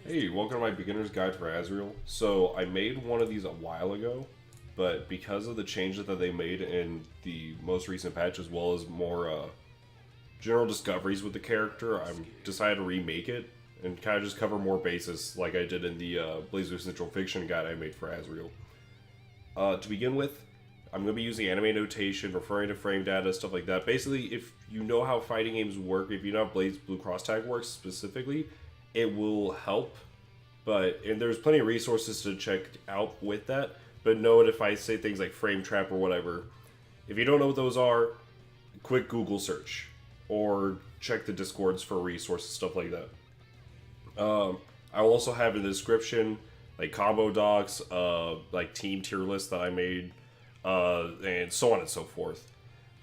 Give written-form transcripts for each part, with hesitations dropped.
Hey, welcome to my beginner's guide for Azrael. So I made one of these a while ago, but because of the changes that they made in the most recent patch, as well as more general discoveries with the character, I decided to remake it and kind of just cover more bases like I did in the Blazer Central Fiction guide I made for Azrael. To begin with, I'm going to be using anime notation, referring to frame data, stuff like that. Basically, if you know how fighting games work, if you know how Blaze Blue Cross Tag works specifically, it will help. And there's plenty of resources to check out with that. But note if I say things like frame trap or whatever, if you don't know what those are, quick Google search or check the Discords for resources, stuff like that. I will also have in the description like combo docs, like team tier lists that I made, and so on and so forth.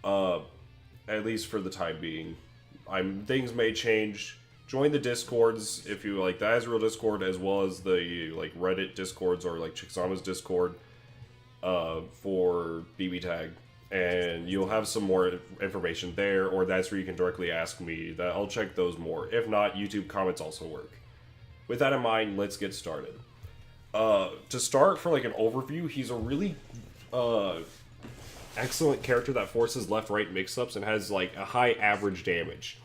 At least for the time being, things may change. Join the Discords if you like the Azrael Discord, as well as the like Reddit Discords or like Chixama's Discord for BBTAG, and you'll have some more information there, or that's where you can directly ask me. That I'll check those more. If not, YouTube comments also work. With that in mind, let's get started. To start, for like an overview, he's a really excellent character that forces left-right mix-ups and has like a high average damage.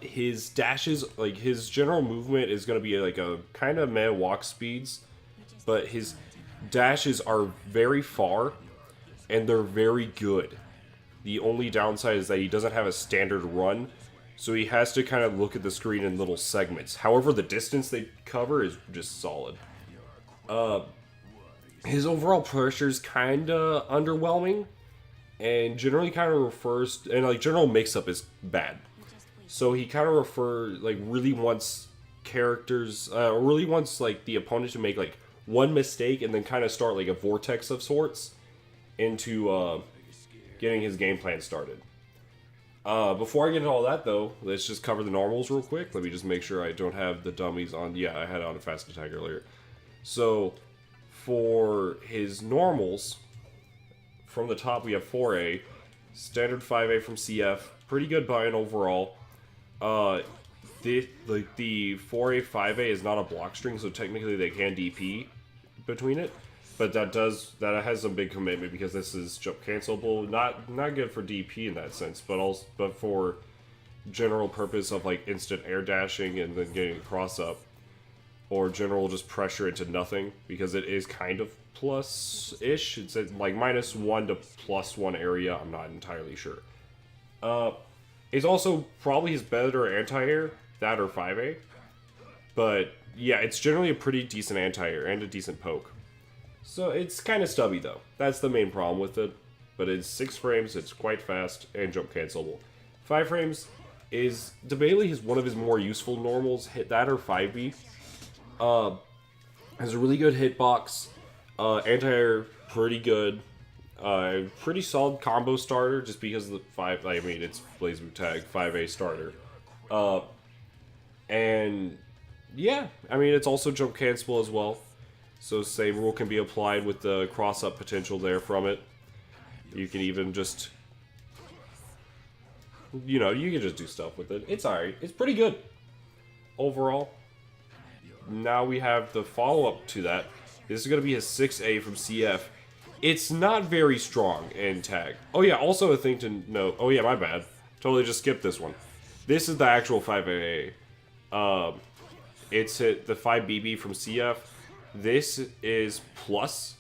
His dashes, like his general movement is going to be like a kind of meh walk speeds, but his dashes are very far and they're very good. The only downside is that he doesn't have a standard run, so he has to kind of look at the screen in little segments. However, the distance they cover is just solid. His overall pressure is kind of underwhelming, and generally kind of refers, and like general mix-up is bad. So he kind of really wants really wants like the opponent to make like one mistake and then kind of start like a vortex of sorts into getting his game plan started. Before I get into all that though, let's just cover the normals real quick. Let me just make sure I don't have the dummies on. Yeah, I had it on a fast attack earlier. So for his normals, from the top we have 4A, standard 5A from CF, pretty good buy-in overall. The 4A 5A is not a block string, so technically they can DP between it, but that has some big commitment because this is jump cancelable. Not good for DP in that sense, but for general purpose of like instant air dashing and then getting a cross up, or general just pressure into nothing, because it is kind of plus-ish. It's at like -1 to +1 area. I'm not entirely sure. It's also probably his better anti-air, that or 5A. But yeah, it's generally a pretty decent anti-air and a decent poke. So it's kind of stubby though. That's the main problem with it. But it's 6 frames, it's quite fast, and jump cancelable. 5 frames is debatably one of his more useful normals, hit that or 5B. Has a really good hitbox, anti-air pretty good. Pretty solid combo starter, just because of the it's Blaze Blue Tag 5A starter. And yeah, it's also jump cancelable as well. So same rule can be applied with the cross-up potential there from it. You can even just, you can just do stuff with it. It's alright. It's pretty good overall. Now we have the follow-up to that. This is going to be his 6A from CF. It's not very strong in tag. Oh yeah, also a thing to note. Oh yeah, my bad. Totally just skipped this one. This is the actual 5AA. It's hit the 5BB from CF. This is plus.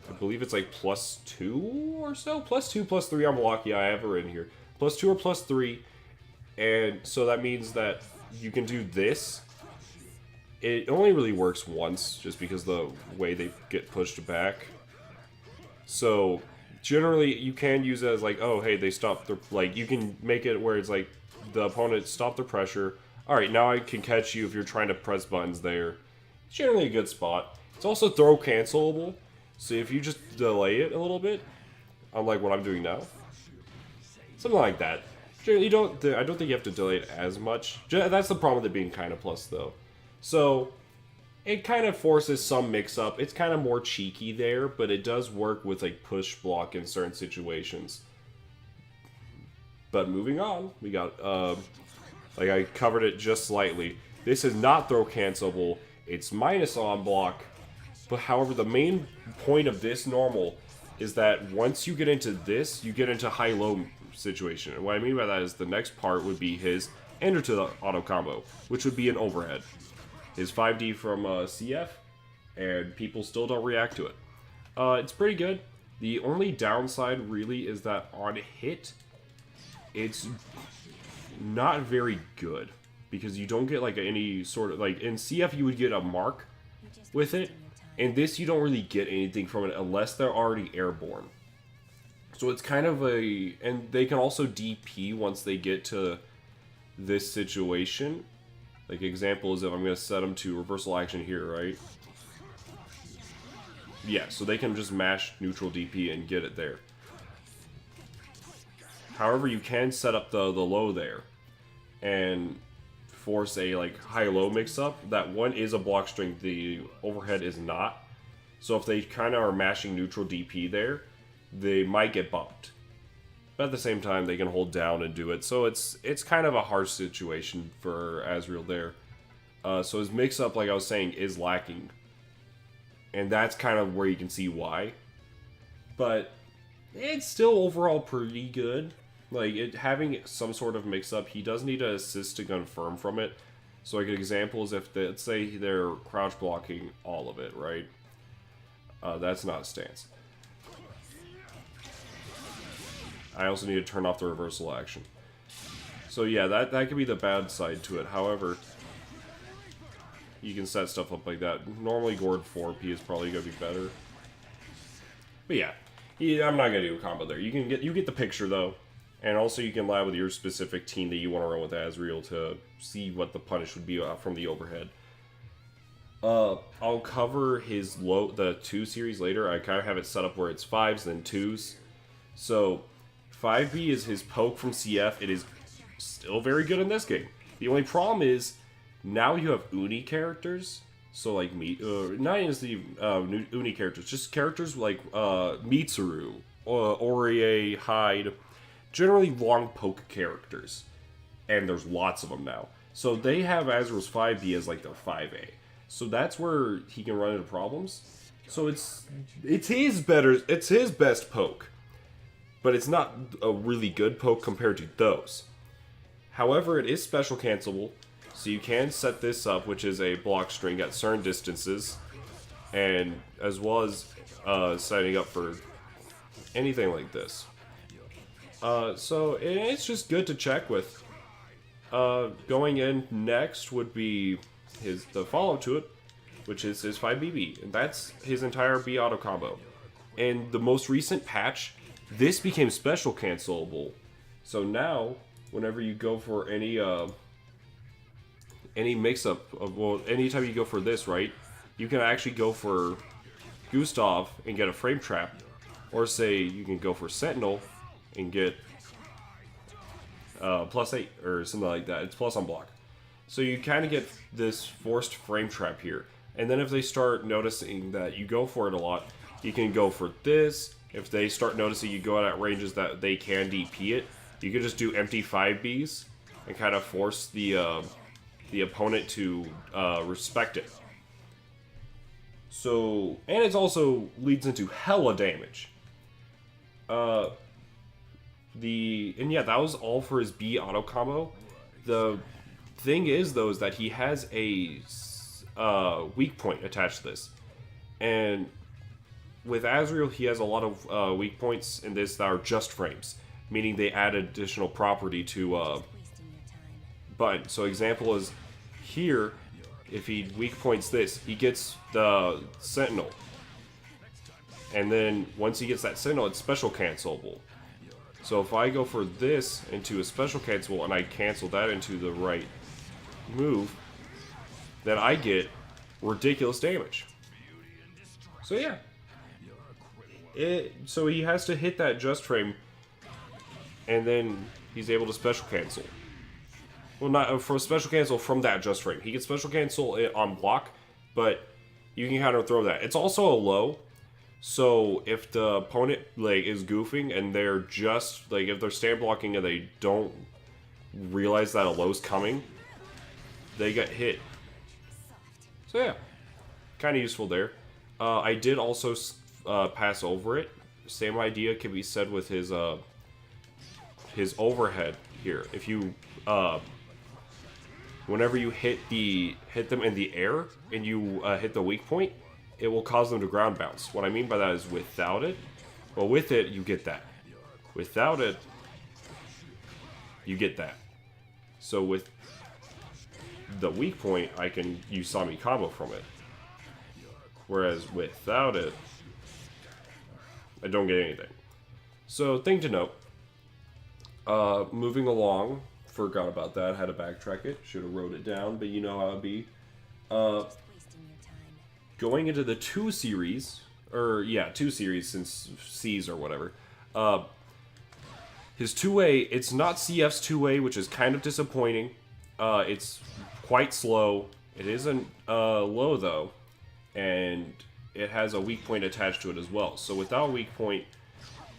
I believe it's like +2 or so. +2, +3. I'm lucky. I have it in here. +2 or +3. And so that means that you can do this. It only really works once, just because the way they get pushed back. So generally, you can use it as like, oh hey, they stopped their, like, you can make it where it's like the opponent stopped the pressure. All right, now I can catch you if you're trying to press buttons there. It's generally a good spot. It's also throw cancelable, so if you just delay it a little bit, unlike what I'm doing now, something like that. I don't think you have to delay it as much. That's the problem with it being kind of plus though. So it kind of forces some mix-up. It's kind of more cheeky there, but it does work with like push block in certain situations. But moving on, we got like I covered it just slightly. This is not throw cancelable. It's minus on block. But however, the main point of this normal is that once you get into this, you get into high-low situation. And what I mean by that is the next part would be his enter to the auto combo, which would be an overhead. His 5D from CF, and people still don't react to it. It's pretty good. The only downside really is that on hit, it's not very good. Because you don't get like any sort of, like in CF you would get a mark with it. In this you don't really get anything from it unless they're already airborne. So it's kind of and they can also DP once they get to this situation. Like example is if I'm going to set them to reversal action here, right? Yeah, so they can just mash neutral DP and get it there. However, you can set up the low there and force a like high-low mix-up. That one is a block string, the overhead is not. So if they kind of are mashing neutral DP there, they might get bumped. But at the same time, they can hold down and do it. So it's kind of a harsh situation for Azrael there. So his mix-up, like I was saying, is lacking. And that's kind of where you can see why. But it's still overall pretty good. Like, having some sort of mix-up, he does need an assist to confirm from it. So, like, an example is if, let's say, they're crouch blocking all of it, right? That's not a stance. I also need to turn off the reversal action. So, yeah, that could be the bad side to it. However, you can set stuff up like that. Normally, Gord 4P is probably going to be better. But, yeah, I'm not going to do a combo there. You get the picture, though. And also you can lab with your specific team that you want to run with Azrael to see what the punish would be from the overhead. I'll cover his the 2 series later. I kind of have it set up where it's 5s then 2s. So 5B is his poke from CF. It is still very good in this game. The only problem is now you have Uni characters. So like not even the Uni characters, just characters like Mitsuru, Orie, Hyde. Generally long poke characters. And there's lots of them now. So they have Azrael's 5B as like their 5A. So that's where he can run into problems. So it's his best poke. But it's not a really good poke compared to those. However, it is special cancelable. So you can set this up, which is a block string at certain distances. And as well as setting up for anything like this. So it's just good to check with. Going in next would be the follow-up to it, which is his 5BB, and that's his entire B auto combo. And the most recent patch, this became special cancelable. So now, whenever you go for any mix-up of, well, anytime you go for this, right, you can actually go for Gustav and get a frame trap, or say you can go for Sentinel and get +8 or something like that. It's plus on block. So you kind of get this forced frame trap here. And then if they start noticing that you go for it a lot, you can go for this. If they start noticing you go out at ranges that they can DP it, you can just do empty 5Bs and kind of force the opponent to respect it. So, and it also leads into hella damage. And yeah, that was all for his B auto combo. The thing is, though, is that he has a weak point attached to this. And with Azrael, he has a lot of weak points in this that are just frames, meaning they add additional property to button. So example is here, if he weak points this, he gets the Sentinel. And then once he gets that Sentinel, it's special cancelable. So if I go for this into a special cancel and I cancel that into the right move, then I get ridiculous damage. So yeah. So he has to hit that just frame, and then he's able to special cancel. Well, not for special cancel from that just frame. He can special cancel it on block, but you can counter throw that. It's also a low, so if the opponent like is goofing and they're just like if they're stand blocking and they don't realize that a low's coming, they get hit. So yeah, kind of useful there. I did also pass over it. Same idea can be said with his overhead here. If you whenever you hit them in the air and you hit the weak point, it will cause them to ground bounce. What I mean by that is without it, well, with it you get that. Without it, you get that. So with the weak point, I can use Sami combo from it. Whereas without it, I don't get anything. So, thing to note. Moving along. Forgot about that. Had to backtrack it. Should have wrote it down, but you know how it'd be. Going into the 2 series. Or, yeah, 2 series since C's or whatever. His 2A, it's not CF's 2A, which is kind of disappointing. It's quite slow. It isn't low, though. And it has a weak point attached to it as well. So without a weak point,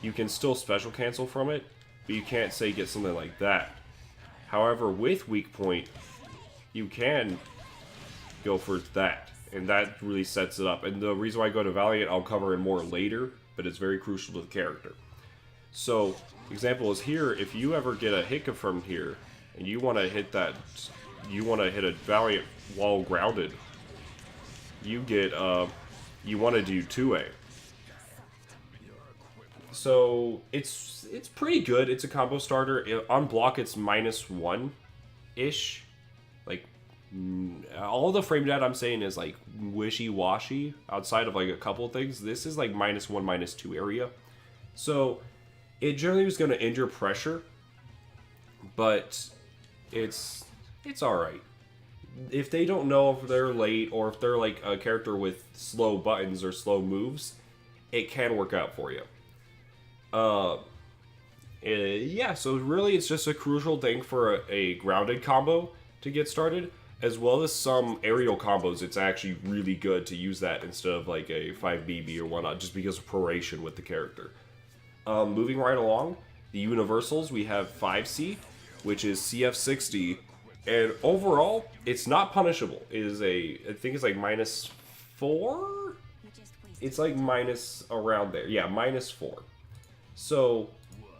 you can still special cancel from it, but you can't, say, get something like that. However, with weak point, you can go for that. And that really sets it up. And the reason why I go to Valiant, I'll cover in more later, but it's very crucial to the character. So, example is here, if you ever get a hit confirmed here, and you want to hit that, you want to hit a Valiant while grounded, you get, you want to do 2A. So, it's pretty good. It's a combo starter. On block, it's -1-ish. Like, all the frame data I'm saying is, like, wishy-washy. Outside of, like, a couple of things. This is, like, -1, -2 area. So, it generally was going to injure pressure. But, it's alright. If they don't know if they're late or if they're like a character with slow buttons or slow moves, it can work out for you. Yeah, so really it's just a crucial thing for a grounded combo to get started, as well as some aerial combos. It's actually really good to use that instead of like a 5BB or whatnot, just because of proration with the character. Moving right along, the universals, we have 5C, which is CF60. And overall, it's not punishable. It is I think it's like -4? It's like minus around there. Yeah, -4. So,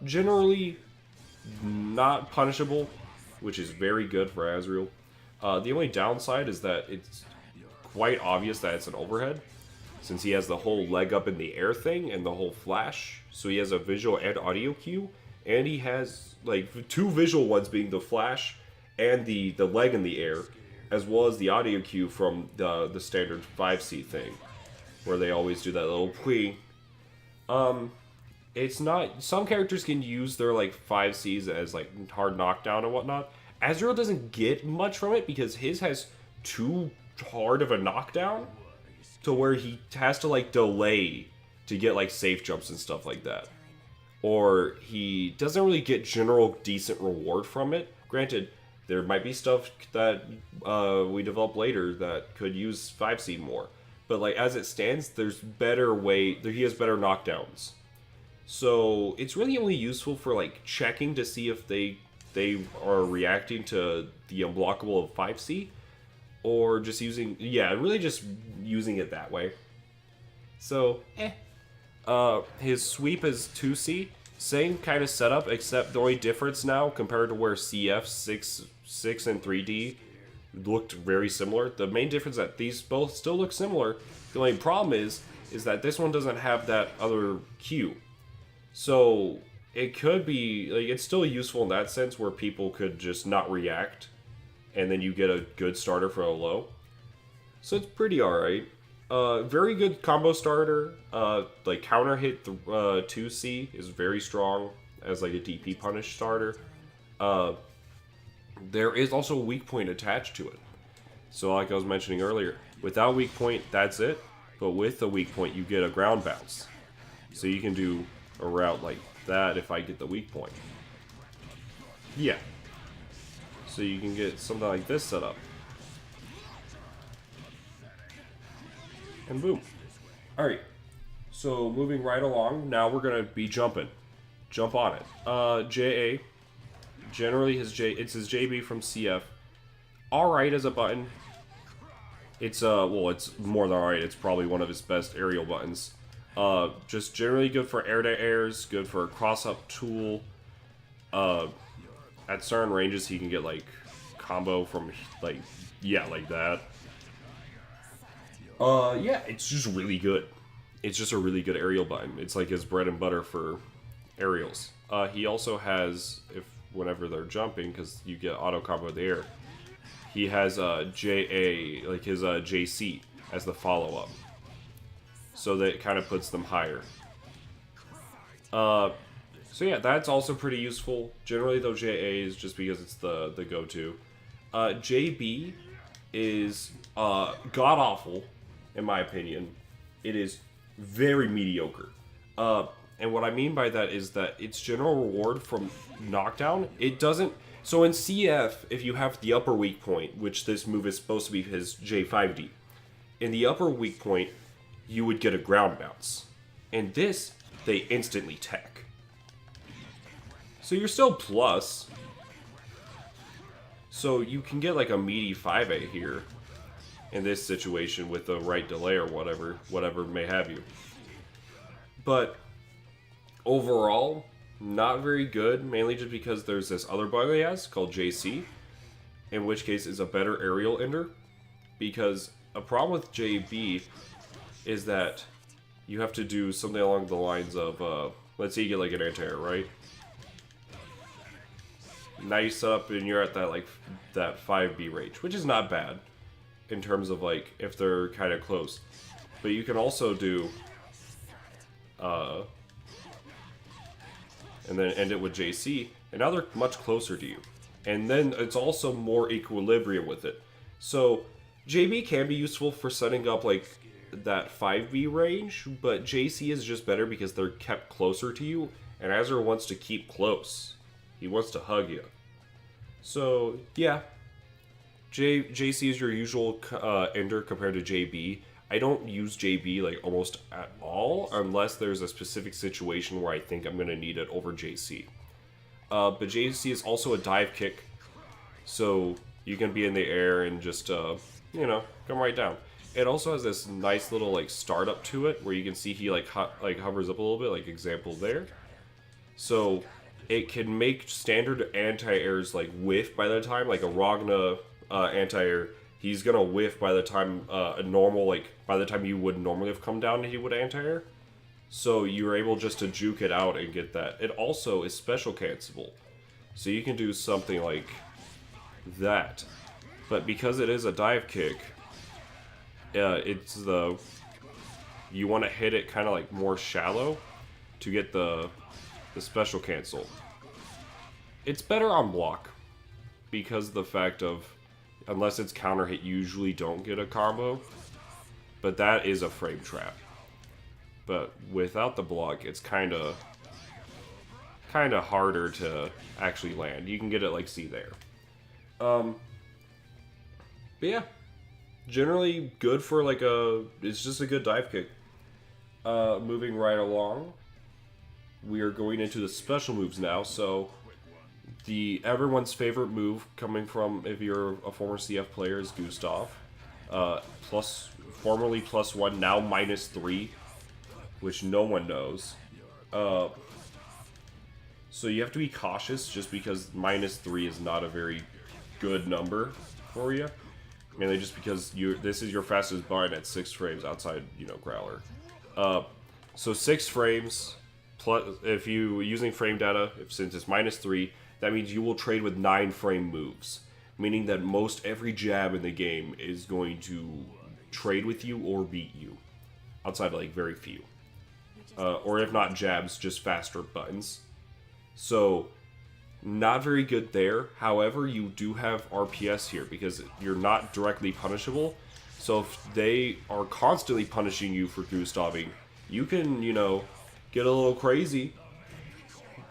generally, not punishable, which is very good for Azrael. The only downside is that it's quite obvious that it's an overhead, since he has the whole leg up in the air thing and the whole flash. So he has a visual and audio cue, and he has like 2 visual ones being the flash and the leg in the air, as well as the audio cue from the standard 5C thing, where they always do that little plea. It's not, some characters can use their like 5Cs as like hard knockdown and whatnot. Azrael doesn't get much from it because his has too hard of a knockdown to where he has to like delay to get like safe jumps and stuff like that. Or he doesn't really get general decent reward from it. Granted, there might be stuff that we develop later that could use 5C more. But like as it stands, there's better he has better knockdowns. So it's really only useful for like checking to see if they are reacting to the unblockable of 5C. Or just using, really just using it that way. So, his sweep is 2C. Same kind of setup, except the only difference now compared to where CF 6 and 3D looked very similar. The main difference is that these both still look similar. The only problem is that this one doesn't have that other cue. So it could be like it's still useful in that sense where people could just not react, and then you get a good starter for a low. So it's pretty alright. Very good combo starter. Like counter hit 2C is very strong as like a DP punish starter. There is also a weak point attached to it. So like I was mentioning earlier, without weak point, that's it. But with the weak point, you get a ground bounce. So you can do a route like that if I get the weak point. Yeah. So you can get something like this set up. And boom. Alright. So moving right along, now we're going to be jumping. Jump on it. JA. Generally it's his JB from CF. alright as a button. It's well, it's more than alright. It's probably one of his best aerial buttons. Just generally good for air-to-airs, good for a cross-up tool. At certain ranges, he can get like combo from like like that. Yeah, it's just really good. It's just a really good aerial button. It's like his bread and butter for aerials. He also has, if whenever they're jumping, because you get auto combo in the air, he has JA, like his JC as the follow-up. So that it kind of puts them higher. So yeah, that's also pretty useful. Generally though, JA is just because it's the go-to. JB is god-awful, in my opinion. It is very mediocre. And what I mean by that is that its general reward from knockdown, it doesn't... So in CF, if you have the upper weak point, which this move is supposed to be his J5D, in the upper weak point, you would get a ground bounce. In this, they instantly tech. So you're still plus. So you can get like a meaty 5A here in this situation with the right delay or whatever may have you. But overall, not very good, mainly just because there's this other bug he has called JC, in which case is a better aerial ender. Because a problem with JB is that you have to do something along the lines of, let's say you get like an anti-air, right? Nice up and you're at that like that 5B range, which is not bad in terms of like if they're kind of close. But you can also do and then end it with JC, and now they're much closer to you. And then it's also more equilibrium with it. So JB can be useful for setting up like that 5B range, but JC is just better because they're kept closer to you, and Azrael wants to keep close. He wants to hug you. So, yeah. JC is your usual ender compared to JB. I don't use JB like almost at all unless there's a specific situation where I think I'm going to need it over JC. But JC is also a dive kick, so you can be in the air and just, you know, come right down. It also has this nice little like startup to it where you can see he like hovers up a little bit, like example there. So it can make standard anti-airs like whiff by the time, like a Ragna anti-air, he's gonna whiff by the time a normal, like by the time you would normally have come down, he would anti-air. So you're able just to juke it out and get that. It also is special cancelable, so you can do something like that. But because it is a dive kick, it's you want to hit it kind of like more shallow to get the special cancel. It's better on block because of the fact of, unless it's counter hit, you usually don't get a combo, but that is a frame trap. But without the block, it's kind of harder to actually land. You can get it like see there. But yeah, generally good for like it's just a good dive kick. Moving right along, we are going into the special moves now. So everyone's favorite move coming from, if you're a former CF player, is Gustav. Formerly +1, now -3, which no one knows. So you have to be cautious just because -3 is not a very good number for you. Mainly just because this is your fastest bind at 6 frames outside, you know, Growler. So 6 frames, plus if you using frame data, since it's -3, that means you will trade with 9 frame moves. Meaning that most every jab in the game is going to trade with you or beat you. Outside of like very few. Or if not jabs, just faster buttons. So not very good there. However, you do have RPS here because you're not directly punishable. So if they are constantly punishing you for Gustaving, you can, you know, get a little crazy.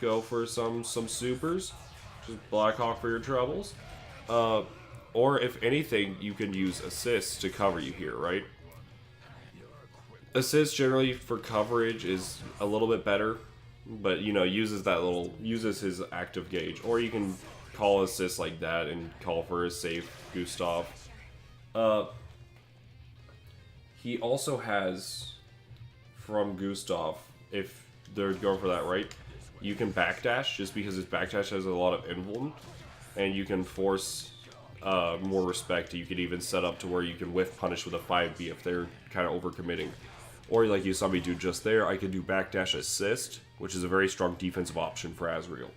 Go for some supers. Just Black Hawk for your troubles. Or if anything, you can use assists to cover you here, right? Assist generally for coverage is a little bit better, but you know, uses his active gauge. Or you can call assists like that and call for a safe Gustav. He also has, from Gustav, if they're going for that, right, you can backdash, just because his backdash has a lot of invuln, and you can force more respect. You could even set up to where you can whiff punish with a 5B if they're kind of overcommitting. Or like you saw me do just there, I could do backdash assist, which is a very strong defensive option for Azrael.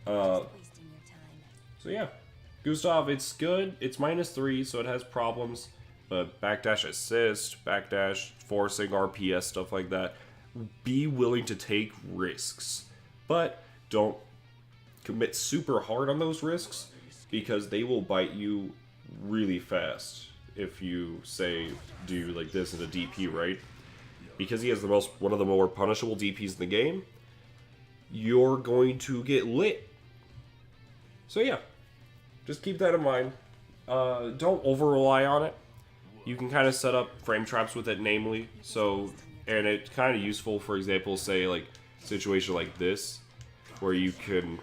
So yeah, Gustav, it's good. It's -3, so it has problems. But backdash assist, backdash, forcing RPS, stuff like that. Be willing to take risks. But don't commit super hard on those risks, because they will bite you really fast if you, say, do like this as a DP, right? Because he has one of the more punishable DPs in the game, you're going to get lit. So yeah, just keep that in mind. Don't over-rely on it. You can kind of set up frame traps with it, namely. So, and it's kind of useful, for example, say like a situation like this, where you can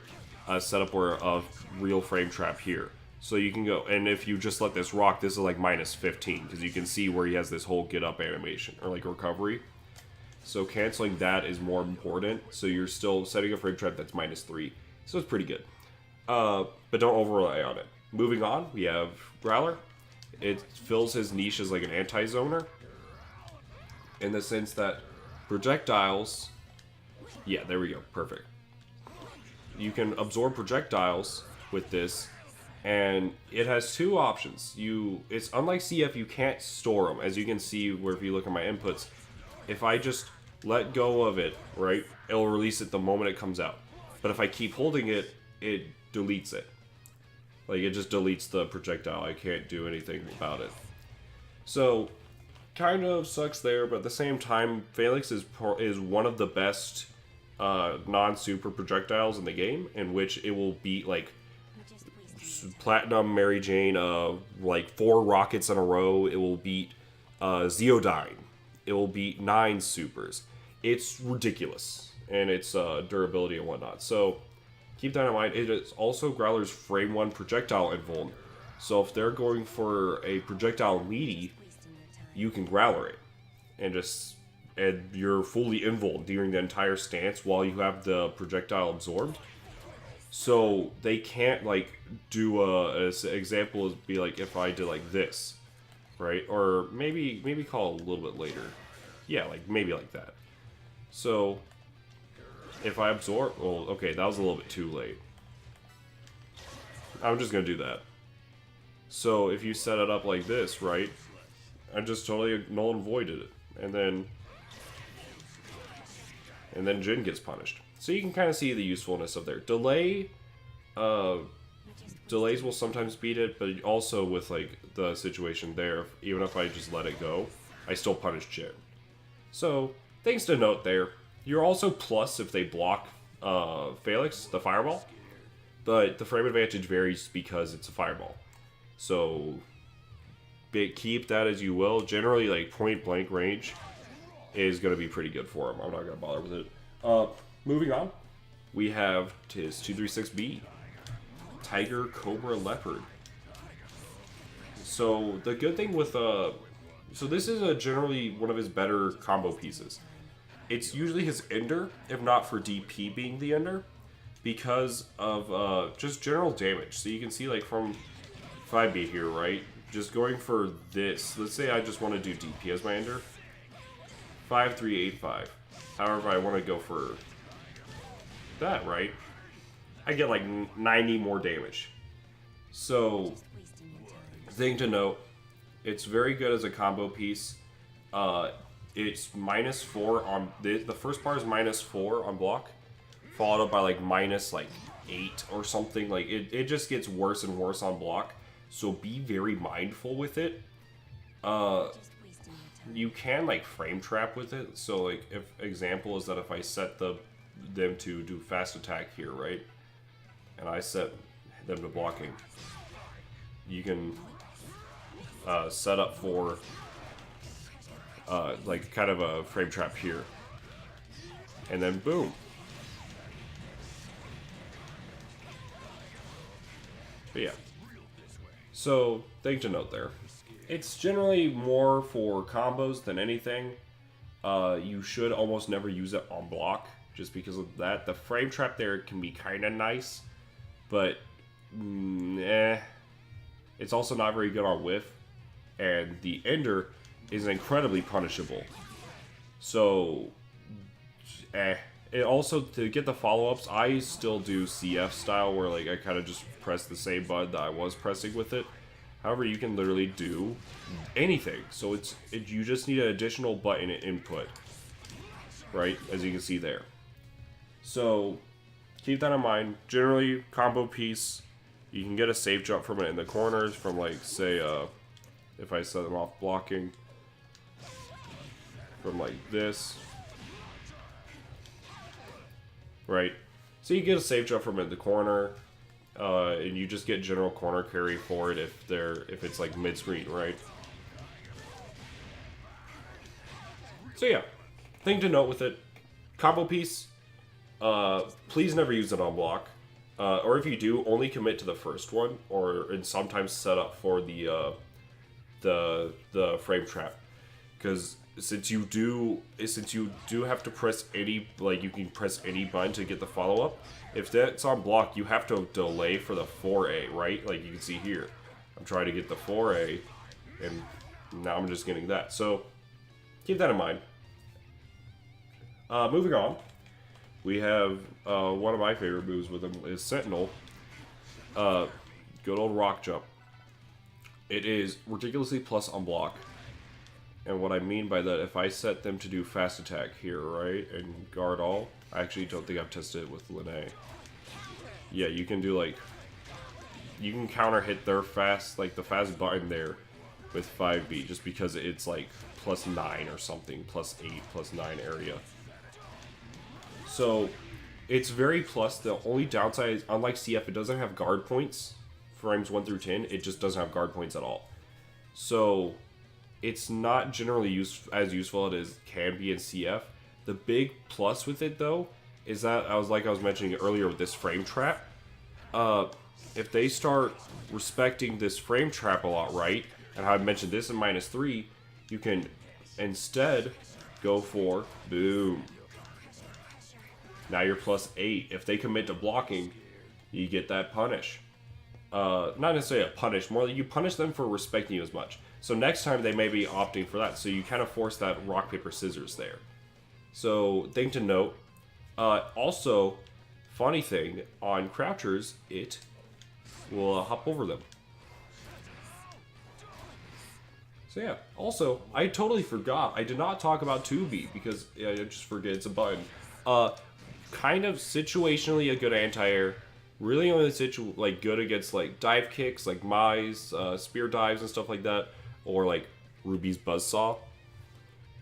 set up a real frame trap here. So you can go, and if you just let this rock, this is like -15, because you can see where he has this whole get up animation, or like recovery. So canceling that is more important, so you're still setting a frame trap that's -3. So it's pretty good. But don't over rely on it. Moving on, we have Brauer. It fills his niche as like an anti-zoner, in the sense that projectiles, yeah, there we go, perfect. You can absorb projectiles with this, and it has two options. It's unlike CF, you can't store them, as you can see where if you look at my inputs, if I just let go of it, right, it'll release it the moment it comes out. But if I keep holding it, it deletes it. Like, it just deletes the projectile. I can't do anything about it. So, kind of sucks there, but at the same time, Phalanx is one of the best non-super projectiles in the game, in which it will beat, like, Platinum, Mary Jane, like 4 rockets in a row. It will beat Zeodyne. It will beat 9 supers. It's ridiculous, and its durability and whatnot. So, keep that in mind. It is also Growler's frame 1 projectile invuln. So if they're going for a projectile meaty, you can Growler it. And you're fully invuln during the entire stance while you have the projectile absorbed. So they can't like do an example is be like if I did like this, right? Or maybe call a little bit later. Yeah, like maybe like that. So if I absorb, well, okay, that was a little bit too late. I'm just gonna do that. So if you set it up like this, right? I just totally null and voided it, and then Jin gets punished. So you can kind of see the usefulness of their delay. Delays will sometimes beat it, but also with like the situation there, even if I just let it go, I still punish Jin. So things to note there. You're also plus if they block Phalanx, the fireball, but the frame advantage varies because it's a fireball. So keep that as you will. Generally, like point blank range is going to be pretty good for him. I'm not going to bother with it. Moving on, we have his 236B, Tiger, Cobra, Leopard. So the good thing with so this is generally one of his better combo pieces. It's usually his ender, if not for DP being the ender, because of just general damage. So you can see like from 5B here, right? Just going for this. Let's say I just want to do DP as my ender. 5385. However, I want to go for that, right? I get like 90 more damage. So, thing to note, it's very good as a combo piece. It's -4 on the first part is -4 on block, followed up by like -8 or something. Like it just gets worse and worse on block. So be very mindful with it. You can like frame trap with it. So like if example is that if I set them to do fast attack here, right, and I set them to blocking, you can set up for like kind of a frame trap here, and then boom. But yeah. So, thing to note there. It's generally more for combos than anything. You should almost never use it on block, just because of that. The frame trap there can be kind of nice, but it's also not very good on whiff. And the ender is incredibly punishable. So, It also, to get the follow-ups, I still do CF style, where like I kind of just press the same button that I was pressing with it. However, you can literally do anything. So you just need an additional button input, right? As you can see there. So keep that in mind. Generally, combo piece, you can get a safe jump from it in the corners from like, say, if I set them off blocking, from like this. Right? So you get a safe jump from it in the corner. And you just get general corner carry for it if it's like mid-screen, right? So yeah, thing to note with it, combo piece, please never use it on block. Or if you do, only commit to the first one, and sometimes set up for the frame trap. Because since you do have to press any, like you can press any button to get the follow-up, if that's on block, you have to delay for the 4A, right? Like you can see here. I'm trying to get the 4A, and now I'm just getting that. So, keep that in mind. Moving on, we have one of my favorite moves with him is Sentinel. Good old rock jump. It is ridiculously plus on block. And what I mean by that, if I set them to do fast attack here, right, and guard all, I actually don't think I've tested it with Linnae. Yeah, you can do like, you can counter hit their fast, like the fast button there with 5B, just because it's like +9 or something, +8, +9 area. So it's very plus. The only downside is, unlike CF, it doesn't have guard points. Frames 1 through 10, it just doesn't have guard points at all. So it's not generally as useful as it can be in CF. The big plus with it, though, is that, I was mentioning earlier with this frame trap, if they start respecting this frame trap a lot, right, and how I mentioned this in -3, you can instead go for, boom. Now you're +8. If they commit to blocking, you get that punish. Not necessarily a punish, more like you punish them for respecting you as much. So next time they may be opting for that, so you kind of force that rock, paper, scissors there. So, thing to note. Also, funny thing, on crouchers, it will hop over them. So yeah, also, I totally forgot, I did not talk about 2B, because I just forget it's a button. Kind of situationally a good anti-air. Really only good against like dive kicks, like Mai's, spear dives and stuff like that. Or like Ruby's Buzzsaw.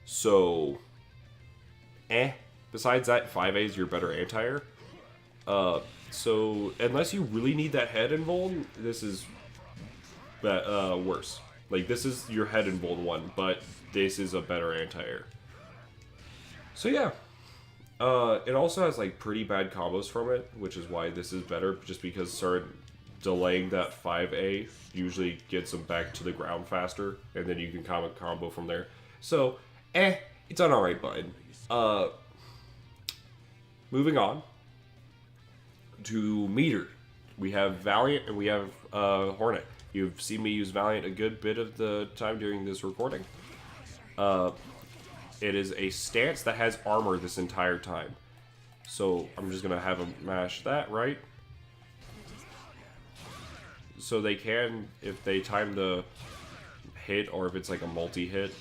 So, Besides that, 5A is your better anti-air. So, unless you really need that head invuln, this is worse. Like, this is your head invuln one, but this is a better anti-air. So, yeah. It also has, like, pretty bad combos from it, which is why this is better, just because delaying that 5A usually gets them back to the ground faster, and then you can combo from there. So, it's an alright button. Moving on to meter. We have Valiant and we have Hornet. You've seen me use Valiant a good bit of the time during this recording. It is a stance that has armor this entire time. So I'm just going to have them mash that, right? So they can, if they time the hit, or if it's like a multi-hit,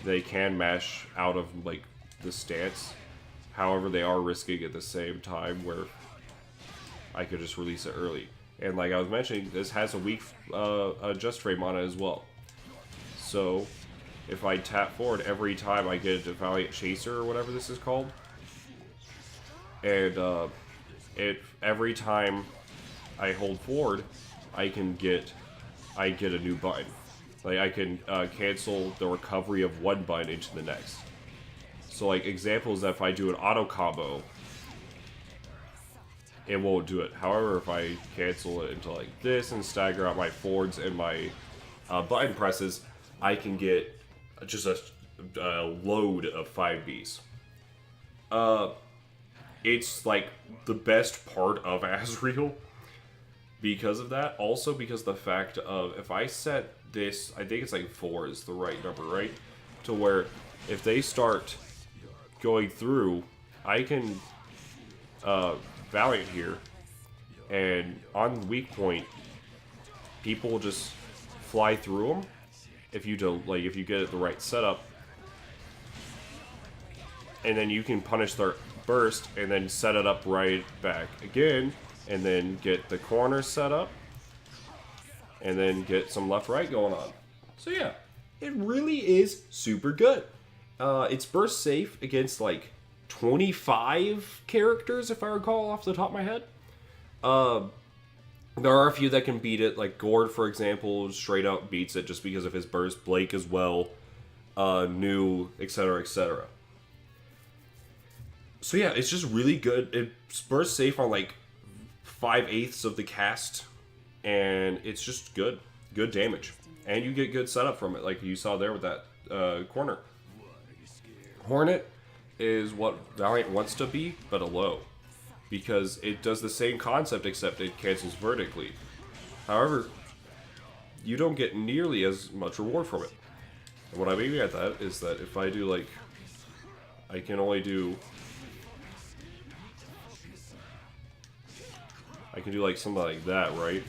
they can mash out of like the stance. However, they are risking at the same time where I could just release it early. And like I was mentioning, this has a weak adjust frame on it as well. So if I tap forward every time I get a Valiant Chaser or whatever this is called, and every time I hold forward, I get a new button. Like I can cancel the recovery of one button into the next. So like examples that if I do an auto combo, it won't do it. However, if I cancel it into like this and stagger out my forwards and my button presses, I can get just a load of 5Bs. It's like the best part of Azrael because of that. Also because the fact of, if I set this, I think it's like 4 is the right number, right? To where if they start going through, I can Valiant here, and on weak point, people will just fly through them if you do, like, if you get it the right setup, and then you can punish their burst and then set it up right back again, and then get the corner set up, and then get some left-right going on. So yeah, it really is super good. It's burst safe against like 25 characters, if I recall off the top of my head. There are a few that can beat it, like Gord, for example, straight out beats it just because of his burst. Blake as well, New, etc., etc. So yeah, it's just really good. It's burst safe on like 5/8 of the cast, and it's just good damage, and you get good setup from it, like you saw there with that corner. Hornet is what Valiant wants to be, but a low, because it does the same concept except it cancels vertically. However, you don't get nearly as much reward from it. And what I mean by that is that if I do like, I can only do, I can do like something like that, right?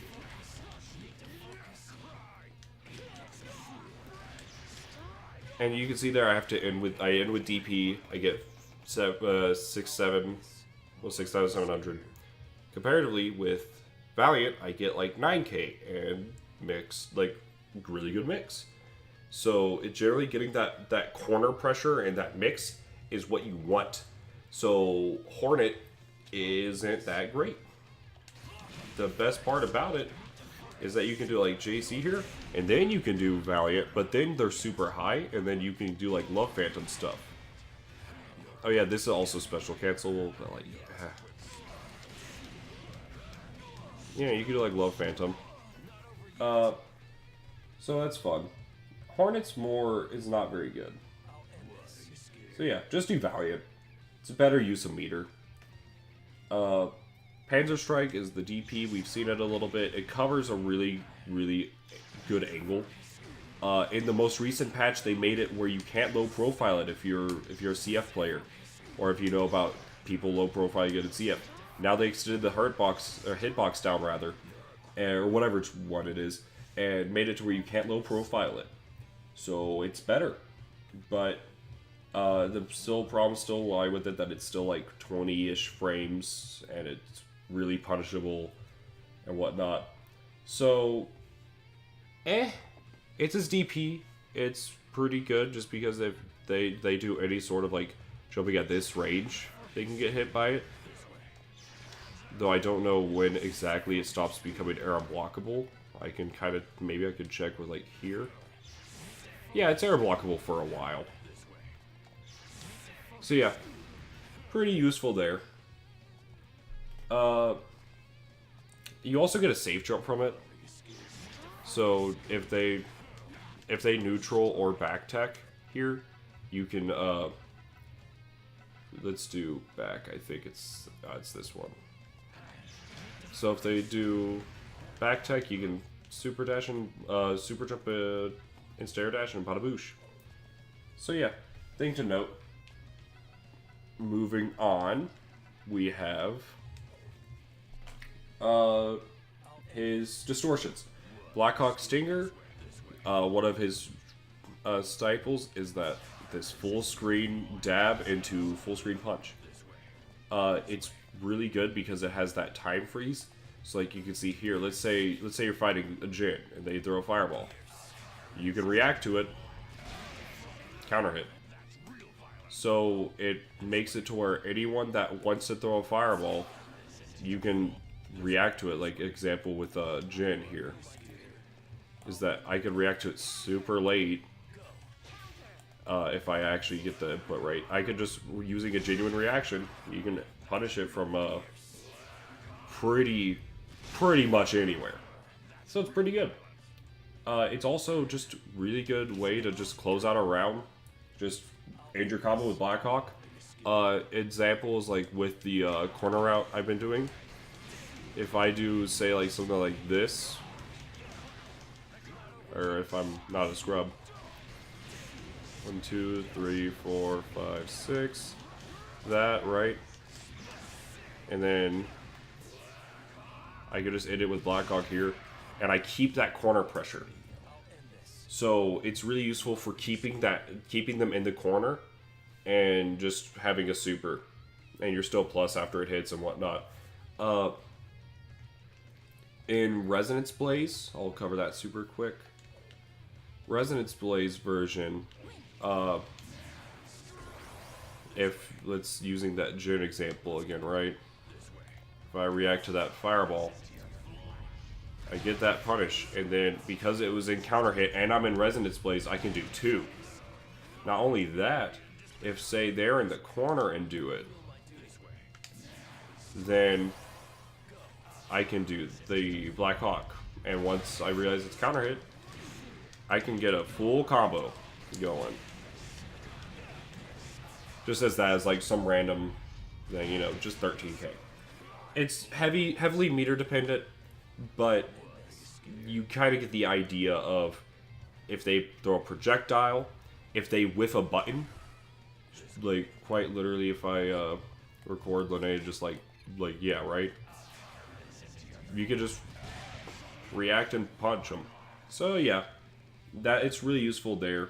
And you can see there I have to end with, I end with DP, I get 6,700. Comparatively with Valiant, I get like 9k and mix, like really good mix. So it generally getting that corner pressure and that mix is what you want. So Hornet isn't that great. The best part about it is that you can do like JC here, and then you can do Valiant, but then they're super high, and then you can do like Love Phantom stuff. Oh yeah, this is also special cancel, but like, yeah, you can do like Love Phantom. So that's fun. Hornet's is not very good. So yeah, just do Valiant. It's a better use of meter. Panzer Strike is the DP. We've seen it a little bit. It covers a really, really good angle. In the most recent patch, they made it where you can't low profile it if you're a CF player, or if you know about people low profiling it in CF. Now they extended the hitbox down rather, or whatever one it is, and made it to where you can't low profile it. So it's better, but the problems still lie with it that it's still like 20-ish frames and it's really punishable and whatnot. So, it's his DP. It's pretty good just because if they do any sort of like jumping at this range, they can get hit by it. Though I don't know when exactly it stops becoming error blockable. I can kind of, maybe I could check with like here. Yeah, it's error blockable for a while. So yeah, pretty useful there. You also get a safe jump from it. So if they neutral or back tech here, you can let's do back. I think it's this one. So if they do back tech, you can super dash and super jump and stair dash and bada boosh. So yeah, thing to note. Moving on, we have his distortions. Blackhawk Stinger, one of his staples is that this full screen dab into full screen punch. It's really good because it has that time freeze. So like you can see here, let's say you're fighting a Jin and they throw a fireball. You can react to it, counter hit. So it makes it to where anyone that wants to throw a fireball, you can react to it. Like example with Jin here, is that I can react to it super late if I actually get the input right. I could just, using a genuine reaction, you can punish it from pretty much anywhere. So it's pretty good. It's also just really good way to just close out a round. Just end your combo with Blackhawk. Examples like with the corner route I've been doing. If I do, say, like something like this, or if I'm not a scrub. 1, 2, 3, 4, 5, 6. That, right? And then I could just end it with Blackhawk here, and I keep that corner pressure. So it's really useful for keeping them in the corner, and just having a super, and you're still plus after it hits and whatnot. In Resonance Blaze, I'll cover that super quick. Resonance Blaze version, if let's using that Jin example again, right? If I react to that fireball, I get that punish, and then because it was in counter hit and I'm in Resonance Blaze, I can do 2. Not only that, if say they're in the corner and do it, then I can do the Black Hawk, and once I realize it's counter hit, I can get a full combo going. Just as that as like some random thing, you know, just 13k. It's heavily meter dependent, but you kind of get the idea of if they throw a projectile, if they whiff a button, like quite literally if I record Lene just like yeah, right? You can just react and punch them. So yeah, that it's really useful there.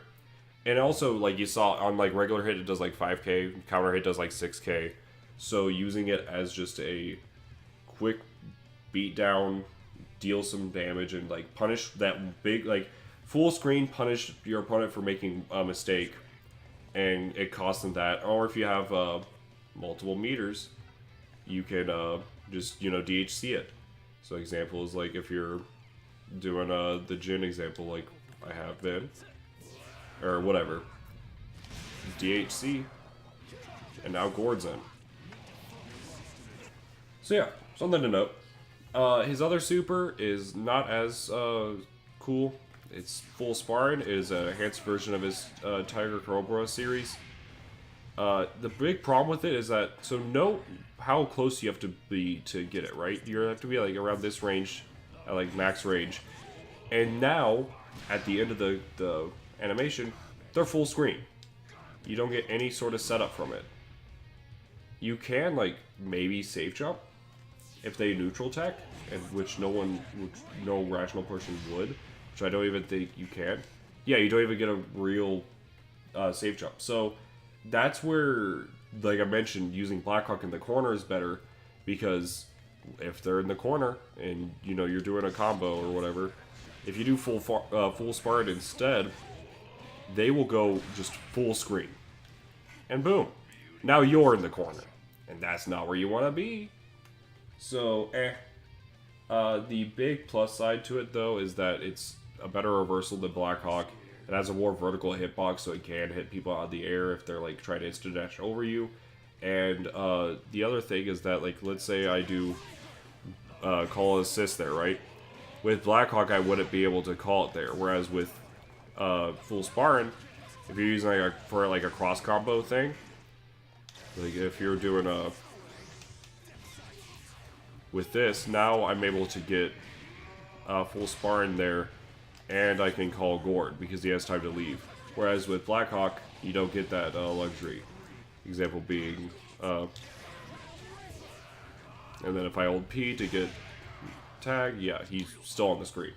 And also, like you saw on like regular hit, it does like 5k, counter hit does like 6k. So using it as just a quick beat down, deal some damage, and like punish that big, like full screen punish your opponent for making a mistake, and it costs them that. Or if you have multiple meters, you can just, you know, DHC it. So example is like if you're doing the Jin example like I have been, or whatever, DHC, and now Gord's in. So yeah, something to note. His other super is not as cool. It's full sparring. It is a enhanced version of his Tiger Cobra series. The big problem with it is that, so note how close you have to be to get it, right? You have to be like around this range, at like max range. And now, at the end of the animation, they're full screen. You don't get any sort of setup from it. You can like maybe safe jump if they neutral tech, and which no rational person would, which I don't even think you can. Yeah, you don't even get a real safe jump. So that's where, like I mentioned, using Blackhawk in the corner is better, because if they're in the corner and you know you're doing a combo or whatever, if you do full Spartan instead, they will go just full screen, and boom, now you're in the corner, and that's not where you want to be. So, the big plus side to it though is that it's a better reversal than Blackhawk. It has a more vertical hitbox, so it can hit people out of the air if they're like trying to instant dash over you. And the other thing is that, like, let's say I do call assist there, right? With Blackhawk, I wouldn't be able to call it there. Whereas with full sparring, if you're using like for a cross combo thing, like if you're doing with this, now I'm able to get full sparring there, and I can call Gord because he has time to leave. Whereas with Blackhawk, you don't get that luxury. Example being, and then if I hold P to get tag, yeah, he's still on the screen.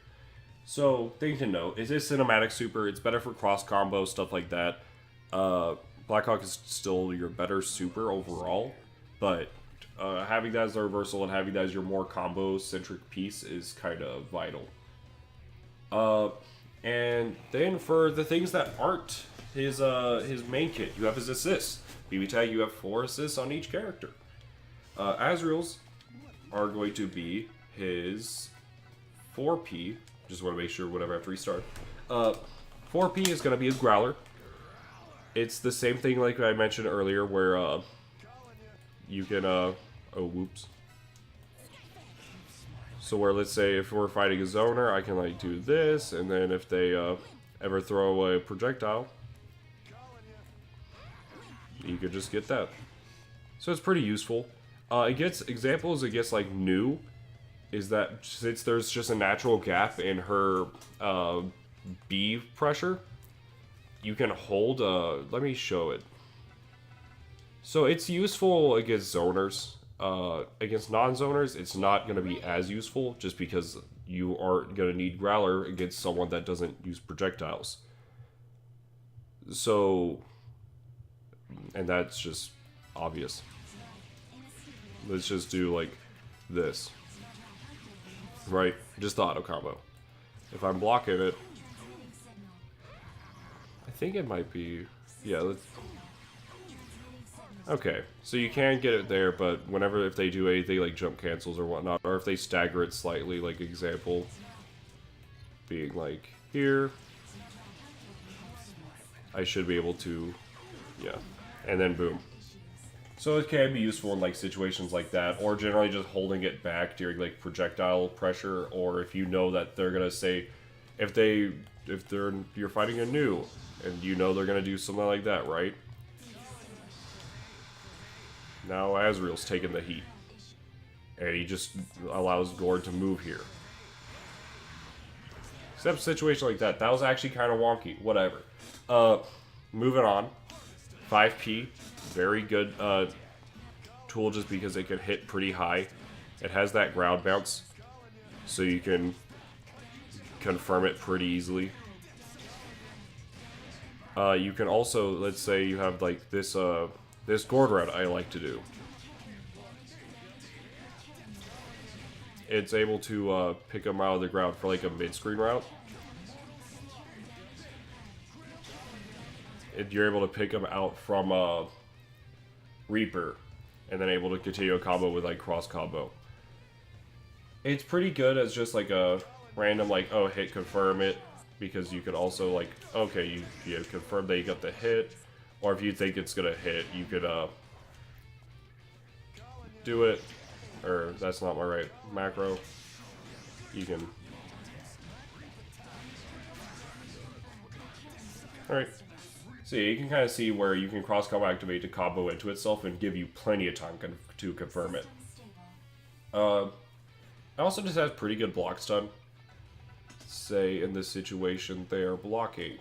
So, thing to note, is this cinematic super? It's better for cross combo, stuff like that. Blackhawk is still your better super overall, but having that as a reversal and having that as your more combo-centric piece is kind of vital. And then for the things that aren't his main kit, you have his assists. BBTAG, you have 4 assists on each character. Azrael's are going to be his 4P. Just want to make sure whenever I have to restart. 4P is going to be his Growler. It's the same thing like I mentioned earlier, where you can oh whoops. So where, let's say, if we're fighting a zoner, I can, like, do this, and then if they ever throw a projectile, you could just get that. So it's pretty useful. It gets examples. It gets like new, is that since there's just a natural gap in her B pressure, you can hold. Let me show it. So it's useful against zoners. Against non-zoners, it's not going to be as useful just because you aren't going to need Growler against someone that doesn't use projectiles. So, and that's just obvious. Let's just do like this. Right? Just the auto combo. If I'm blocking it, I think it might be, yeah, let's, okay, so you can get it there, but whenever, if they do anything like jump cancels or whatnot, or if they stagger it slightly, like example, being like here, I should be able to, yeah, and then boom. So it can be useful in like situations like that, or generally just holding it back during like projectile pressure, or if you know that they're gonna say, if you're fighting a new, and you know they're gonna do something like that, right? Now Azrael's taking the heat, and he just allows Gord to move here. Except a situation like that, that was actually kind of wonky. Whatever. Moving on. 5P, very good tool just because it can hit pretty high. It has that ground bounce, so you can confirm it pretty easily. You can also, let's say you have like this this Gord route I like to do. It's able to pick them out of the ground for like a mid-screen route. You're able to pick them out from Reaper, and then able to continue a combo with like cross combo. It's pretty good as just like a random like, oh, hit confirm it, because you could also like, okay, you confirm that you got the hit, or if you think it's gonna hit, you could do it, or that's not my right macro. You can, all right. So yeah, you can kind of see where you can cross combo activate to combo into itself and give you plenty of time to confirm it. It also just has pretty good block stun. Say in this situation they are blocking,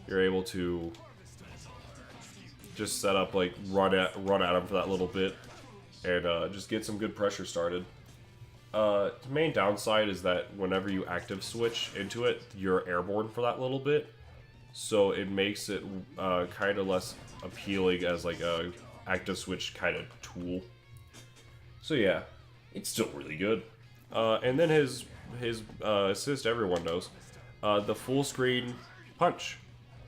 you're able to just set up like run at them for that little bit and just get some good pressure started. The main downside is that whenever you active switch into it, you're airborne for that little bit. So it makes it kind of less appealing as like a active switch kind of tool. So yeah, it's still really good. And then his assist, everyone knows, the full screen punch.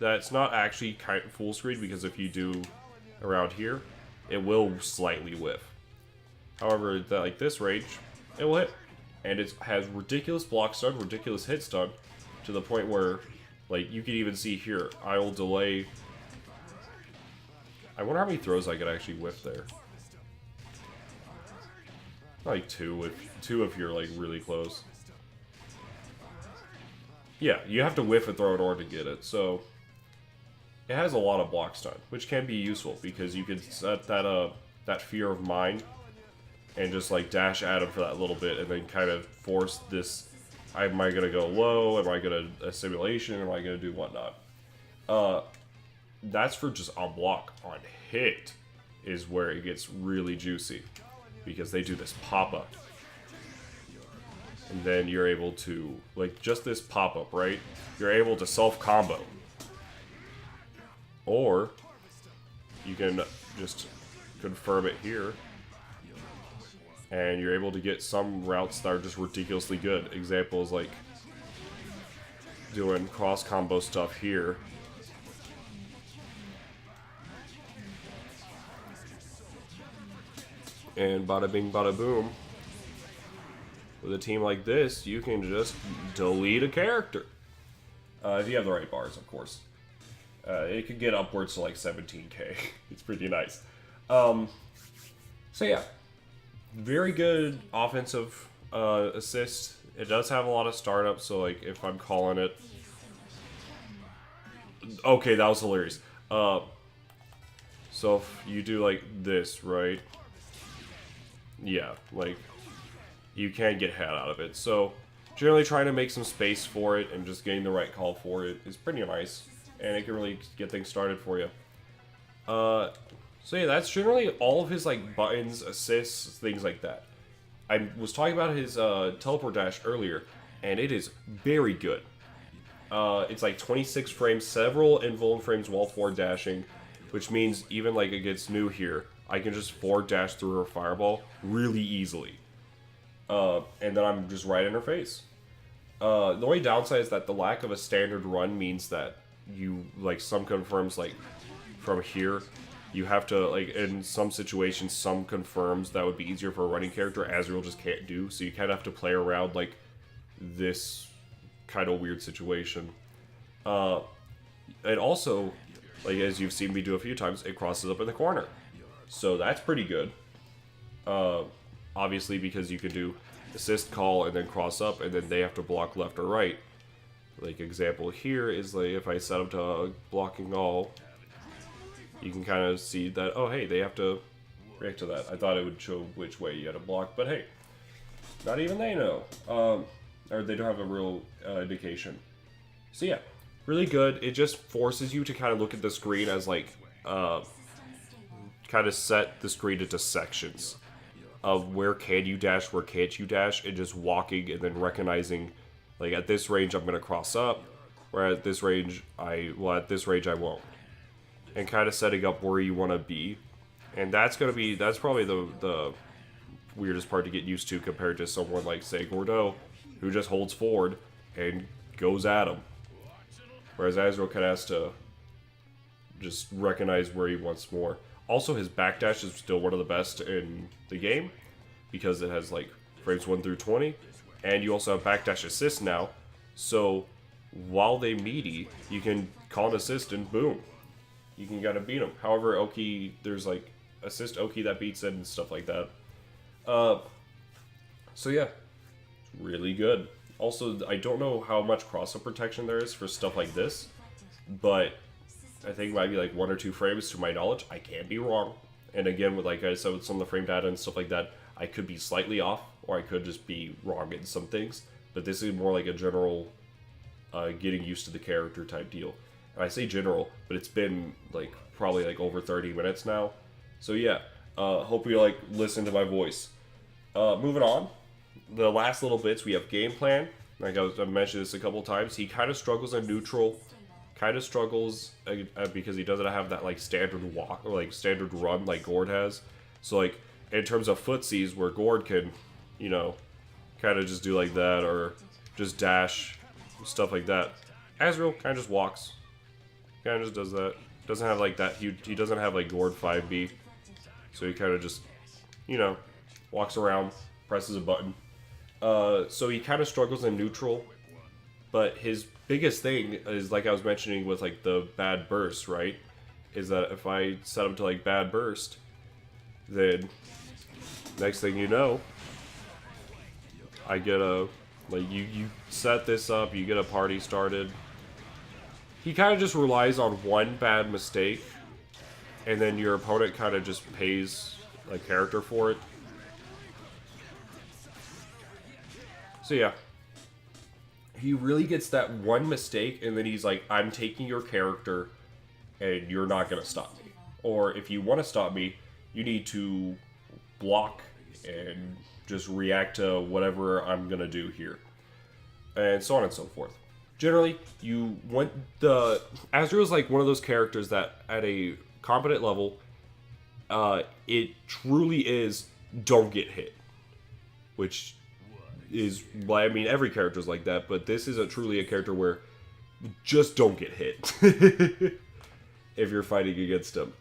That's not actually kind of full screen, because if you do around here, it will slightly whiff. However, that like this range, it will hit, and it has ridiculous block stun, ridiculous hit stun, to the point where, like, you can even see here, I will delay. I wonder how many throws I could actually whiff there. Like two if you're like really close. Yeah, you have to whiff a throw in order to get it. So it has a lot of block stun, which can be useful because you can set that fear of mine and just like dash at him for that little bit, and then kind of force this. Am I gonna go low? Am I gonna a simulation? Am I gonna do whatnot? That's for just on block. On hit is where it gets really juicy, because they do this pop-up. And then you're able to, like, just this pop-up, right? You're able to self-combo. Or you can just confirm it here, and you're able to get some routes that are just ridiculously good. Examples like doing cross-combo stuff here. And bada bing, bada boom. With a team like this, you can just delete a character. If you have the right bars, of course. It could get upwards to like 17k. It's pretty nice. So yeah. very good offensive assist. It does have a lot of startup, so like if I'm calling it, okay, that was hilarious. So if you do like this, right? Yeah, like you can get head out of it. So generally trying to make some space for it and just getting the right call for it is pretty nice, and it can really get things started for you. So yeah, that's generally all of his like buttons, assists, things like that. I was talking about his teleport dash earlier, and it is very good. It's like 26 frames, several invuln frames while forward dashing, which means even like against new here, I can just forward dash through her fireball really easily. And then I'm just right in her face. The only downside is that the lack of a standard run means that you, like, some confirms, like, from here, you have to, like, in some situations, some confirms that would be easier for a running character, Azrael just can't do, so you kind of have to play around, like, this kind of weird situation. And also, like, as you've seen me do a few times, it crosses up in the corner. So that's pretty good. Obviously, because you can do assist, call, and then cross up, and then they have to block left or right. Like, example here is, like, if I set up to blocking all, you can kind of see that, oh, hey, they have to react to that. I thought it would show which way you had to block, but hey, not even they know. Or they don't have a real indication. So yeah, really good. It just forces you to kind of look at the screen as, like, kind of set the screen into sections of where can you dash, where can't you dash, and just walking and then recognizing, like, at this range I'm gonna cross up, where at this range I won't, and kind of setting up where you want to be. And that's probably the weirdest part to get used to compared to someone like, say, Gordeau, who just holds forward and goes at him, whereas Azrael kind of has to just recognize where he wants more. Also, his backdash is still one of the best in the game, because it has, like, frames 1 through 20, and you also have backdash assist now, so while they meaty, you can call an assist and boom, you can kind of beat them. However, Oki, there's, like, assist Oki that beats it and stuff like that. So yeah, it's really good. Also, I don't know how much cross-up protection there is for stuff like this, but I think it might be like 1 or 2 frames to my knowledge. I can't be wrong. And again, with, like I said, with some of the frame data and stuff like that, I could be slightly off, or I could just be wrong in some things. But this is more like a general getting used to the character type deal. And I say general, but it's been like probably like over 30 minutes now. So yeah, hope you like listen to my voice. Moving on, the last little bits, we have game plan. Like I've mentioned this a couple times. He kind of struggles in neutral. Kind of struggles because he doesn't have that, like, standard walk or, like, standard run like Gord has. So, like, in terms of footsies, where Gord can, you know, kind of just do like that or just dash, stuff like that, Azrael kind of just walks. Kind of just does that. Doesn't have, like, that. He doesn't have, like, Gord 5B. So he kind of just, you know, walks around, presses a button. So he kind of struggles in neutral. But his biggest thing is, like I was mentioning with, like, the bad burst, right? Is that if I set him to, like, bad burst, then next thing you know, I get a, like, you set this up, you get a party started. He kind of just relies on one bad mistake, and then your opponent kind of just pays a character for it. So yeah. He really gets that one mistake, and then he's like, I'm taking your character, and you're not going to stop me. Or if you want to stop me, you need to block and just react to whatever I'm going to do here. And so on and so forth. Generally, you want the... Azrael's like one of those characters that, at a competent level, it truly is don't get hit. Which... is, well, I mean, every character is like that, but this is truly a character where just don't get hit if you're fighting against him.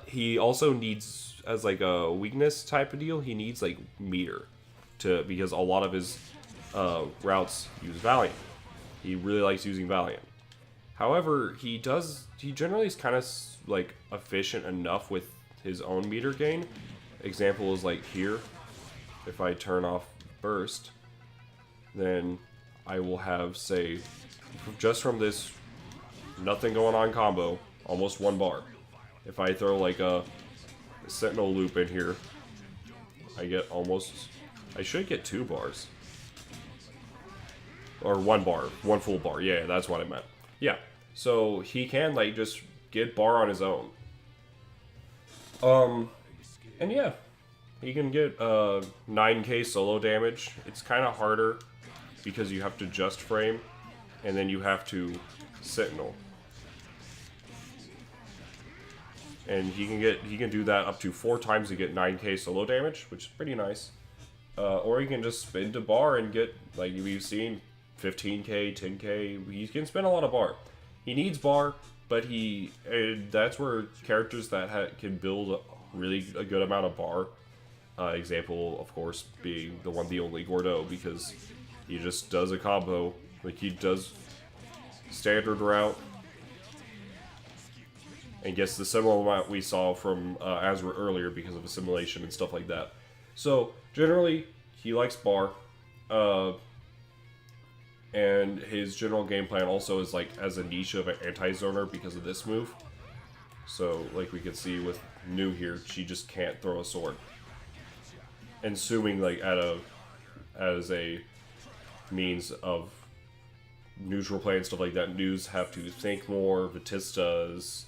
He also needs, as like a weakness type of deal, he needs like meter because a lot of his routes use Valiant. He really likes using Valiant. However, he generally is kind of like efficient enough with his own meter gain example is like here. If I turn off burst, then I will have, say, just from this nothing going on combo, almost 1 bar. If I throw like a Sentinel loop in here, I get almost, I should get 2 bars. Or 1 bar, 1 full bar, yeah, that's what I meant. Yeah, so he can like just get bar on his own. And yeah, he can get 9k solo damage. It's kind of harder because you have to just frame, and then you have to Sentinel. And he can do that up to 4 times to get 9k solo damage, which is pretty nice. Or he can just spin to bar and get, like we've seen, 15k, 10k. He can spin a lot of bar. He needs bar, but that's where characters that can build really a good amount of bar. Example, of course, being the one, the only Gordeau, because he just does a combo. Like, he does standard route and gets the similar amount we saw from Azrael earlier because of assimilation and stuff like that. So, generally, he likes bar. And his general game plan also is, like, as a niche of an anti-zoner because of this move. So, like we can see with New here, she just can't throw a sword. And assuming, like, as a means of neutral play and stuff like that, News have to think more. Batistas,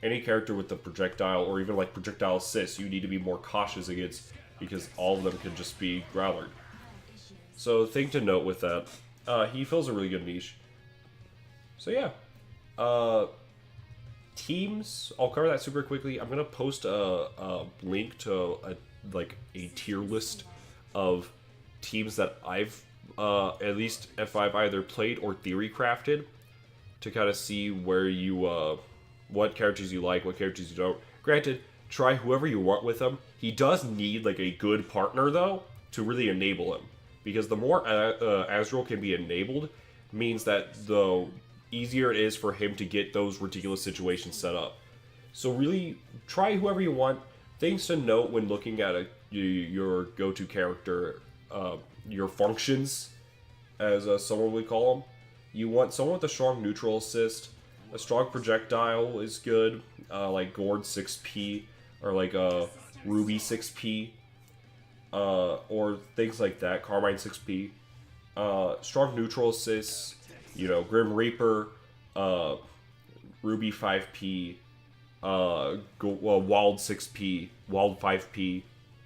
any character with the projectile, or even, like, projectile assist, you need to be more cautious against, because all of them can just be growlered. So, thing to note with that. He fills a really good niche. So yeah. Teams, I'll cover that super quickly. I'm going to post a link to a tier list of teams that I've, at least if I've either played or theory crafted, to kind of see where you, what characters you like, what characters you don't. Granted, try whoever you want with him. He does need like a good partner though, to really enable him. Because the more Azrael can be enabled, means that the easier it is for him to get those ridiculous situations set up. So really, try whoever you want. Things to note when looking at your go-to character, your functions, as someone would call them. You want someone with a strong neutral assist. A strong projectile is good, like Gord 6p, or like Ruby 6p. Or things like that, Carmine 6p, strong neutral assists, Grim Reaper, Ruby 5p, Wald 6p, Wald 5p,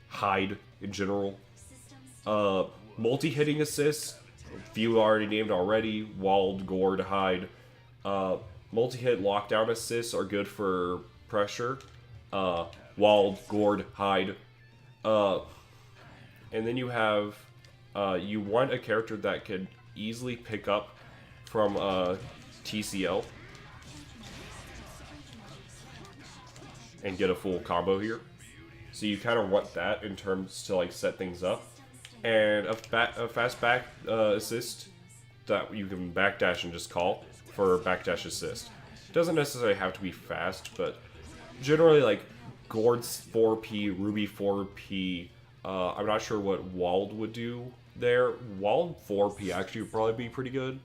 Hyde in general, multi-hitting assists, few already named already, Wald, Gord, Hyde, multi-hit lockdown assists are good for pressure, Wald, Gord, Hyde, and then you have, you want a character that can easily pick up from TCL and get a full combo here. So you kind of want that in terms to like set things up. And a fast back assist that you can backdash and just call for backdash assist. It doesn't necessarily have to be fast, but generally like Gord's 4p, Ruby 4p, I'm not sure what Wald would do there. Wald 4p actually would probably be pretty good.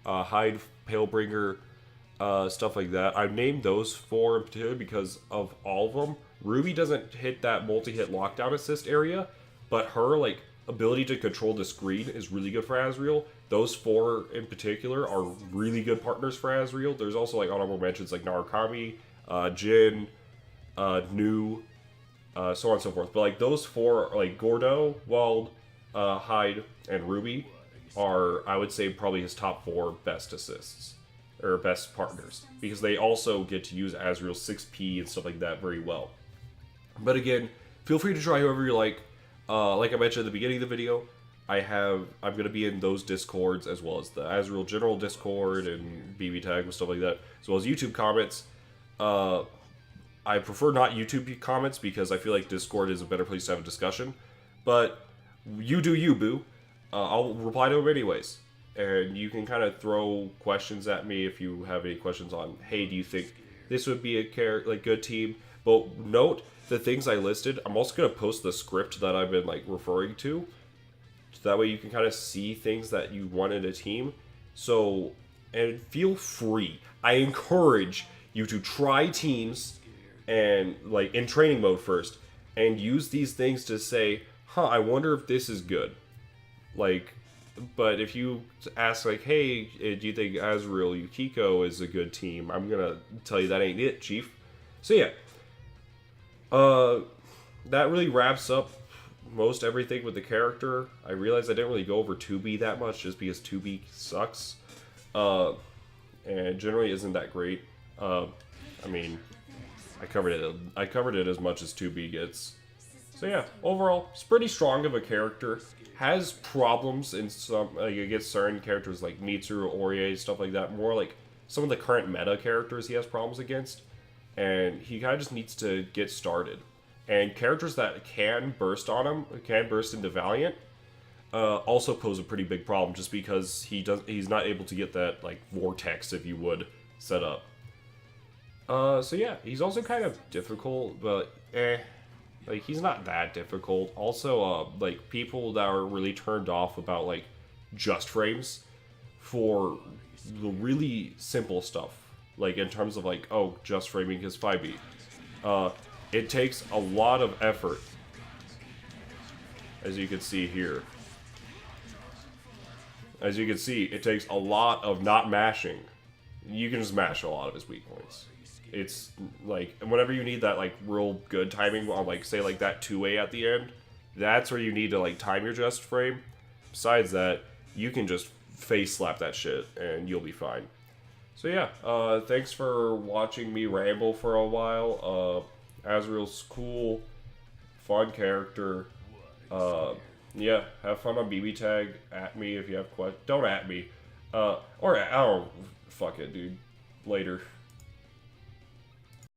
Hyde, Palebringer, stuff like that. I've named those 4 in particular because of all of them. Ruby doesn't hit that multi-hit lockdown assist area, but her like ability to control the screen is really good for Azrael. Those 4 in particular are really good partners for Azrael. There's also like honorable mentions like Narukami, Jin, New, so on and so forth. But like those 4, like Gordeau, Wald, Hyde, and Ruby are, I would say, probably his top 4 best assists. Or best partners. Because they also get to use Azrael's 6p and stuff like that very well. But again, feel free to try whoever you like. Like I mentioned at the beginning of the video, I'm going to be in those Discords as well as the Azrael General Discord and BBTAG and stuff like that, as well as YouTube comments. I prefer not YouTube comments because I feel like Discord is a better place to have a discussion. But you do you, boo. I'll reply to them anyways. And you can kind of throw questions at me if you have any questions on, hey, do you think this would be a good team? But note, the things I listed, I'm also going to post the script that I've been like referring to. So that way you can kind of see things that you want in a team. So, and feel free. I encourage you to try teams and like in training mode first and use these things to say, I wonder if this is good. Like, but if you ask like, hey, do you think Azrael Yukiko is a good team? I'm going to tell you that ain't it, chief. So yeah. That really wraps up most everything with the character. I realized I didn't really go over 2B that much just because 2B sucks. And generally isn't that great. I mean, I covered it as much as 2B gets. So yeah, overall, it's pretty strong of a character. Has problems in some, like against certain characters like Mitsuru, Orie, stuff like that. More like some of the current meta characters he has problems against. And he kind of just needs to get started. And characters that can burst on him, can burst into Valiant, also pose a pretty big problem just because he's not able to get that like vortex, if you would, set up. So yeah, he's also kind of difficult, but like he's not that difficult. Also, like people that are really turned off about like just frames for the really simple stuff, like in terms of like, oh, just framing his 5B. It takes a lot of effort, as you can see here. As you can see, it takes a lot of not mashing. You can just mash a lot of his weak points. It's like, whenever you need that like real good timing on like, say like that 2A at the end, that's where you need to like time your just frame. Besides that, you can just face slap that shit and you'll be fine. So yeah, thanks for watching me ramble for a while. Azrael's cool, fun character. Yeah, have fun on BBTAG. At me if you have questions. Don't at me. Or, I don't, fuck it, dude. Later.